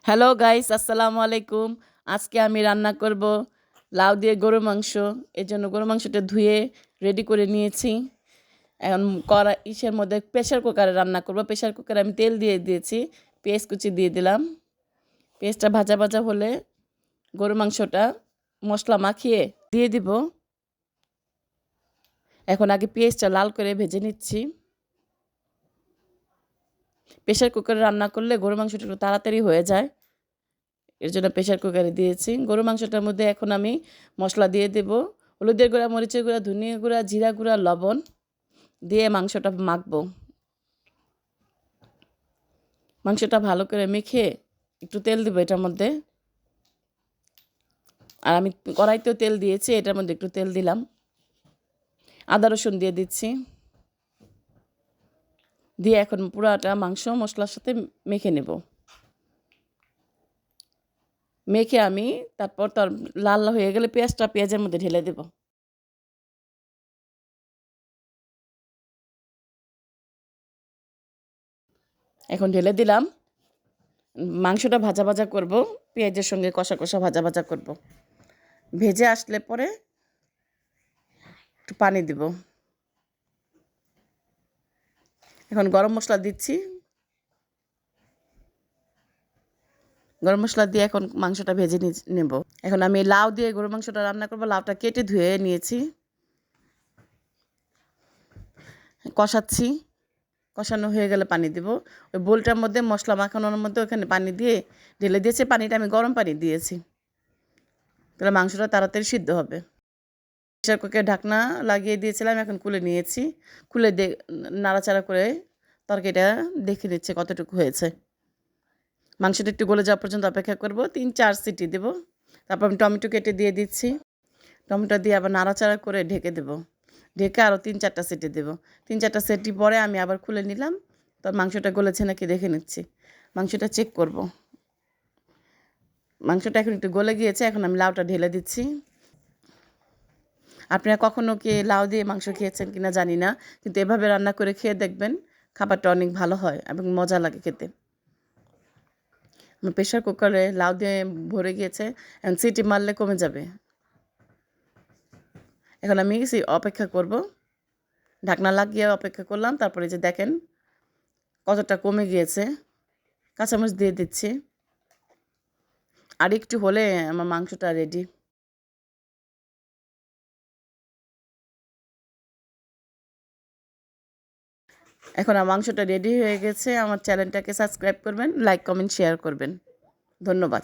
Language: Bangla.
হ্যালো গাইস, আসসালামু আলাইকুম। আজকে আমি রান্না করব লাউ দিয়ে গরু মাংস। এর জন্য গরু মাংসটা ধুয়ে রেডি করে নিয়েছি। এখন ইসের মধ্যে প্রেশার কুকারে রান্না করব। প্রেশার কুকারে আমি তেল দিয়ে দিয়েছি, পেঁয়াজ কুচি দিয়ে দিলাম। পেঁয়াজটা ভাজা ভাজা হলে গরু মাংসটা মশলা মাখিয়ে দিয়ে দিব। এখন আগে পেঁয়াজটা লাল করে ভেজে নিচ্ছি। প্রেশার কুকারে রান্না করলে গরু মাংসটা একটু তাড়াতাড়ি হয়ে যায়, এর জন্য প্রেশার কুকারে দিয়েছি। গরু মাংসটার মধ্যে এখন আমি মশলা দিয়ে দেব। হলুদের গুঁড়া, মরিচের গুঁড়া, ধনিয়া গুঁড়া, জিরা গুঁড়া, লবণ দিয়ে মাংসটা মাখবো। মাংসটা ভালো করে মেখে একটু তেল দেবো এটার মধ্যে। আর আমি কড়াইতেও তেল দিয়েছি, এটার মধ্যে একটু তেল দিলাম। আদা রসুন দিয়ে দিচ্ছি, দিয়ে এখন পুরাটা মাংস মশলার সাথে মেখে নেব। মেখে আমি তারপর তার লাল হয়ে গেলে পেঁয়াজের মধ্যে ঢেলে দেব। এখন ঢেলে দিলাম। মাংসটা ভাজা ভাজা করব, পেঁয়াজের সঙ্গে কষা কষা ভাজা ভাজা করব। ভেজে আসলে পরে একটু পানি দেব। এখন গরম মশলা দিচ্ছি। গরম মশলা দিয়ে এখন মাংসটা ভেজে নেব। এখন আমি লাউ দিয়ে গরু মাংসটা রান্না করব। লাউটা কেটে ধুয়ে নিয়েছি, কষাচ্ছি। কষানো হয়ে গেলে পানি দেব। ওই বোলটার মধ্যে মশলা মাখানোর মধ্যে ওখানে পানি দিয়ে ঢেলে দিয়েছি। পানিটা আমি গরম পানি দিয়েছি, তাহলে মাংসটা তাড়াতাড়ি সিদ্ধ হবে। প্রেশার কুকারে ঢাকনা লাগিয়ে দিয়েছিলাম, এখন খুলে নিয়েছি। খুলে নাড়াচাড়া করে তরকারিটা দেখে নিচ্ছে কতটুকু হয়েছে। মাংসটা একটু গলে যাওয়া পর্যন্ত অপেক্ষা করব। 3-4 সিটি দেব। তারপর আমি টমেটো কেটে দিয়ে দিচ্ছি। টমেটো দিয়ে আবার নাড়াচাড়া করে ঢেকে দেব। ঢেকে আরও 3-4টা সিটি দেব। 3-4টা সিটি পরে আমি আবার খুলে নিলাম। তো মাংসটা গলেছে নাকি দেখে নিচ্ছি। মাংসটা চেক করব। মাংসটা এখন একটু গলে গিয়েছে, এখন আমি লাউটা ঢেলে দিচ্ছি। আপনারা কখনও কি লাউ দিয়ে মাংস খেয়েছেন কিনা জানি না, কিন্তু এভাবে রান্না করে খেয়ে দেখবেন, খাবারটা অনেক ভালো হয় এবং মজা লাগে খেতে। আমার প্রেশার কুকারে লাউ দিয়ে ভরে গিয়েছে, এখন সিটি মারলে কমে যাবে। এখন আমি অপেক্ষা করব। ঢাকনা লাগিয়ে অপেক্ষা করলাম। তারপরে যে দেখেন কতটা কমে গিয়েছে। কাঁচামরিচ দিয়ে দিচ্ছি। আর একটু হলে আমার মাংসটা রেডি। এখন আমার মাংসটা রেডি হয়ে গেছে। আমার চ্যানেলটাকে সাবস্ক্রাইব করবেন, লাইক কমেন্ট শেয়ার করবেন। ধন্যবাদ।